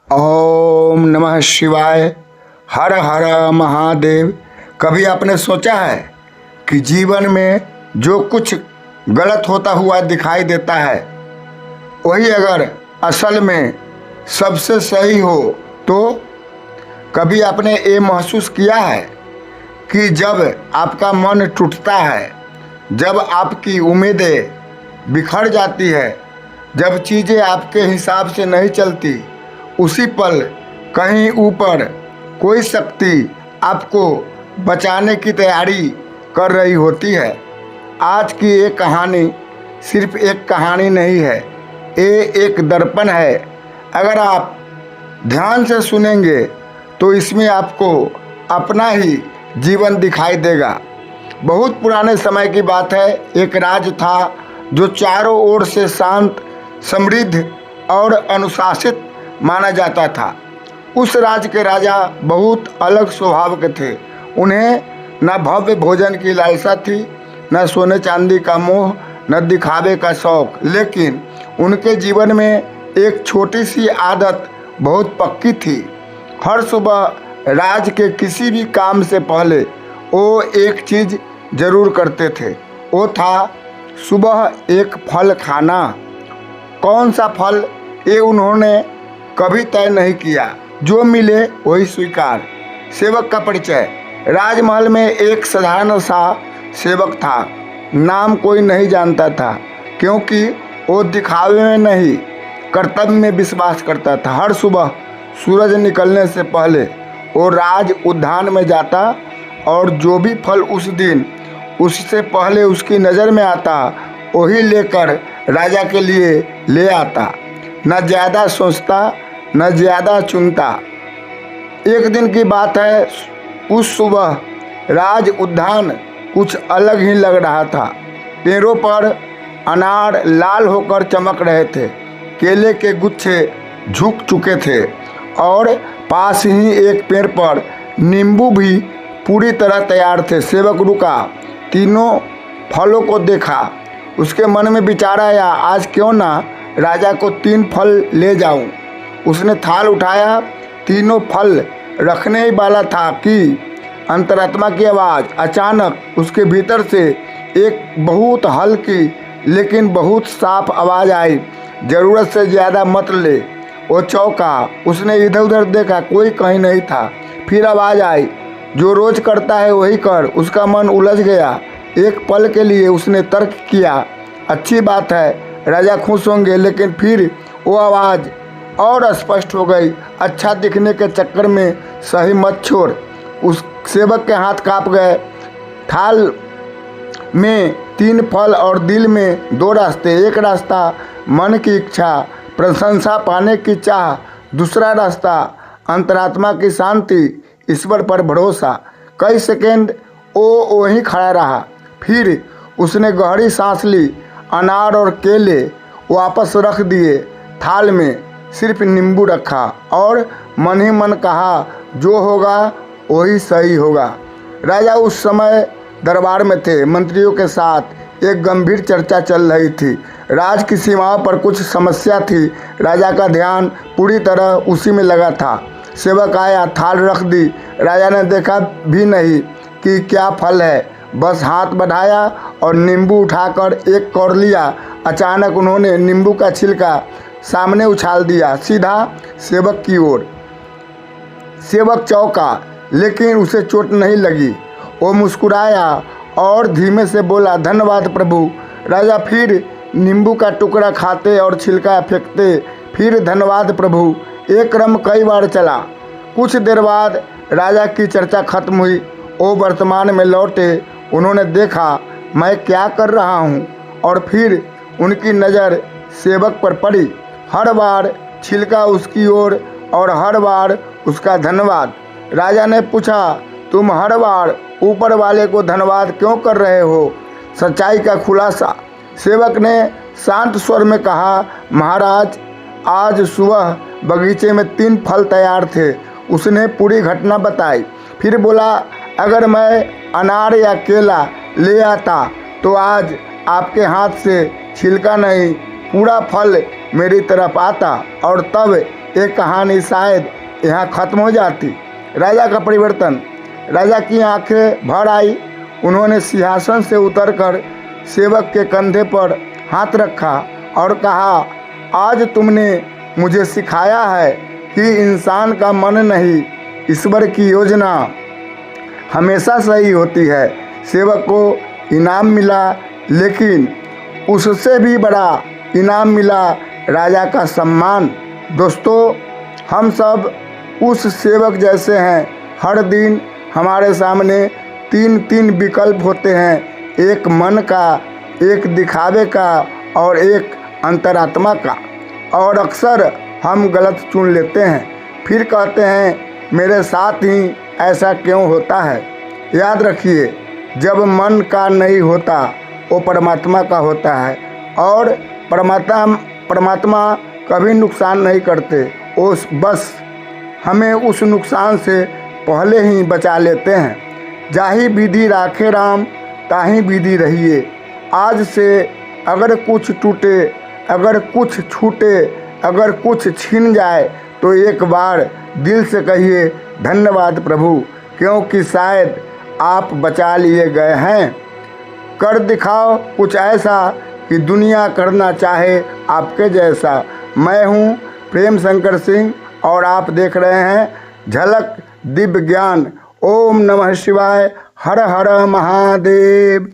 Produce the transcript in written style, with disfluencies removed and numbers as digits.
ओम नमः शिवाय। हर हर महादेव। कभी आपने सोचा है कि जीवन में जो कुछ गलत होता हुआ दिखाई देता है वही अगर असल में सबसे सही हो तो कभी आपने ये महसूस किया है कि जब आपका मन टूटता है, जब आपकी उम्मीदें बिखर जाती है, जब चीज़ें आपके हिसाब से नहीं चलती, उसी पल कहीं ऊपर कोई शक्ति आपको बचाने की तैयारी कर रही होती है। आज की ये कहानी सिर्फ एक कहानी नहीं है, ये एक दर्पण है। अगर आप ध्यान से सुनेंगे तो इसमें आपको अपना ही जीवन दिखाई देगा। बहुत पुराने समय की बात है। एक राज्य था जो चारों ओर से शांत, समृद्ध और अनुशासित माना जाता था। उस राज्य के राजा बहुत अलग स्वभाव के थे। उन्हें न भव्य भोजन की लालसा थी, न सोने चांदी का मोह, न दिखावे का शौक, लेकिन उनके जीवन में एक छोटी सी आदत बहुत पक्की थी। हर सुबह राज के किसी भी काम से पहले वो एक चीज़ जरूर करते थे, वो था सुबह एक फल खाना। कौन सा फल ये उन्होंने कभी तय नहीं किया, जो मिले वही स्वीकार। सेवक का परिचय। राजमहल में एक साधारण सा सेवक था। नाम कोई नहीं जानता था क्योंकि वो दिखावे में नहीं, कर्तव्य में विश्वास करता था। हर सुबह सूरज निकलने से पहले वो राज उद्यान में जाता और जो भी फल उस दिन उससे पहले उसकी नज़र में आता वही लेकर राजा के लिए ले आता। न ज़्यादा सोचता न ज़्यादा चुनता। एक दिन की बात है, उस सुबह राज उद्यान कुछ अलग ही लग रहा था। पेड़ों पर अनार लाल होकर चमक रहे थे, केले के गुच्छे झुक चुके थे और पास ही एक पेड़ पर नींबू भी पूरी तरह तैयार थे। सेवक रुका, तीनों फलों को देखा। उसके मन में विचार आया, आज क्यों ना राजा को 3 फल ले जाऊं। उसने थाल उठाया, तीनों फल रखने ही वाला था कि अंतरात्मा की आवाज़। अचानक उसके भीतर से एक बहुत हल्की लेकिन बहुत साफ आवाज़ आई, ज़रूरत से ज़्यादा मत ले। वो चौंका, उसने इधर उधर देखा, कोई कहीं नहीं था। फिर आवाज़ आई, जो रोज़ करता है वही कर। उसका मन उलझ गया। एक पल के लिए उसने तर्क किया, अच्छी बात है, राजा खुश होंगे। लेकिन फिर वो आवाज़ और स्पष्ट हो गई, अच्छा दिखने के चक्कर में सही मत छोड़। उस सेवक के हाथ कांप गए। थाल में 3 फल और दिल में 2 रास्ते। एक रास्ता मन की इच्छा, प्रशंसा पाने की चाह। दूसरा रास्ता अंतरात्मा की शांति, ईश्वर पर भरोसा। कई सेकंड वो वहीं खड़ा रहा। फिर उसने गहरी सांस ली। अनार और केले वापस रख दिए। थाल में सिर्फ नींबू रखा और मन ही मन कहा, जो होगा वही सही होगा। राजा उस समय दरबार में थे। मंत्रियों के साथ एक गंभीर चर्चा चल रही थी। राज की सीमाओं पर कुछ समस्या थी। राजा का ध्यान पूरी तरह उसी में लगा था। सेवक आया, थाल रख दी। राजा ने देखा भी नहीं कि क्या फल है, बस हाथ बढ़ाया और नींबू उठाकर एक कौर लिया। अचानक उन्होंने नींबू का छिलका सामने उछाल दिया, सीधा सेवक की ओर। सेवक चौंका, लेकिन उसे चोट नहीं लगी। वो मुस्कुराया और धीमे से बोला, धन्यवाद प्रभु। राजा फिर नींबू का टुकड़ा खाते और छिलका फेंकते, फिर धन्यवाद प्रभु। एक क्रम कई बार चला। कुछ देर बाद राजा की चर्चा खत्म हुई। वो वर्तमान में लौटे। उन्होंने देखा मैं क्या कर रहा हूँ, और फिर उनकी नज़र सेवक पर पड़ी। हर बार छिलका उसकी ओर और हर बार उसका धन्यवाद। राजा ने पूछा, तुम हर बार ऊपर वाले को धन्यवाद क्यों कर रहे हो? सच्चाई का खुलासा। सेवक ने शांत स्वर में कहा, महाराज, आज सुबह बगीचे में 3 फल तैयार थे। उसने पूरी घटना बताई। फिर बोला, अगर मैं अनार या केला ले आता तो आज आपके हाथ से छिलका नहीं, पूरा फल मेरी तरफ आता और तब ये कहानी शायद यहाँ ख़त्म हो जाती। राजा का परिवर्तन। राजा की आंखें भर आई। उन्होंने सिंहासन से उतरकर सेवक के कंधे पर हाथ रखा और कहा, आज तुमने मुझे सिखाया है कि इंसान का मन नहीं, ईश्वर की योजना हमेशा सही होती है। सेवक को इनाम मिला, लेकिन उससे भी बड़ा इनाम मिला राजा का सम्मान। दोस्तों, हम सब उस सेवक जैसे हैं। हर दिन हमारे सामने तीन विकल्प होते हैं, एक मन का, एक दिखावे का और एक अंतरात्मा का। और अक्सर हम गलत चुन लेते हैं, फिर कहते हैं मेरे साथ ही ऐसा क्यों होता है। याद रखिए, जब मन का नहीं होता वो परमात्मा का होता है, और परमात्मा कभी नुकसान नहीं करते। वो बस हमें उस नुकसान से पहले ही बचा लेते हैं। जाहि विधि राखे राम, ताहि विधि रहिए। आज से अगर कुछ टूटे, अगर कुछ छूटे, अगर कुछ छिन जाए तो एक बार दिल से कहिए धन्यवाद प्रभु, क्योंकि शायद आप बचा लिए गए हैं। कर दिखाओ कुछ ऐसा कि दुनिया करना चाहे आपके जैसा। मैं हूँ प्रेम शंकर सिंह और आप देख रहे हैं झलक दिव्य ज्ञान। ओम नमः शिवाय। हर हर महादेव।